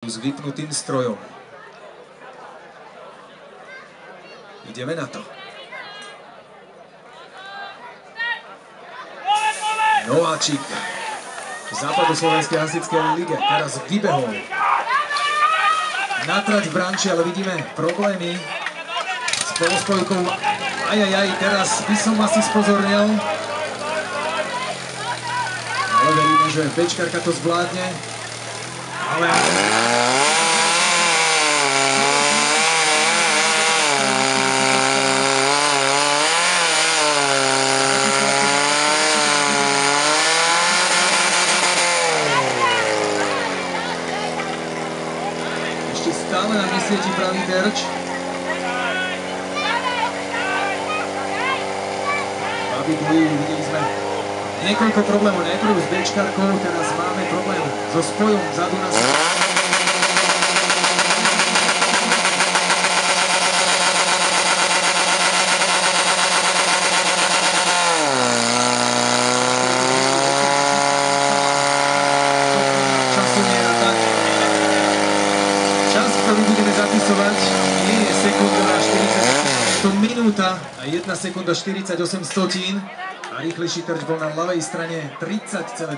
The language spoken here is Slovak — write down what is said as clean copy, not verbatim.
S vypnutým strojom. Ideme na to. Nováčik v západoslovenskej hasičskej lige teraz vybehol na trať v branči, ale vidíme problémy s polospojkou. Teraz by som asi spozornil. Ale veríme, že bečkarka to zvládne. Ale ešte stále nám nesvieti pravý terč. Babi bojujú, videli sme niekoľko problémov, najprv s bečkarkou, teraz máme problém so spojom vzadu na čas, ktorý budeme zapisovať, nie je sekunda a 40, to minúta a 1 sekunda 48 stotín. A rýchlejší terč bol na ľavej strane 30,24.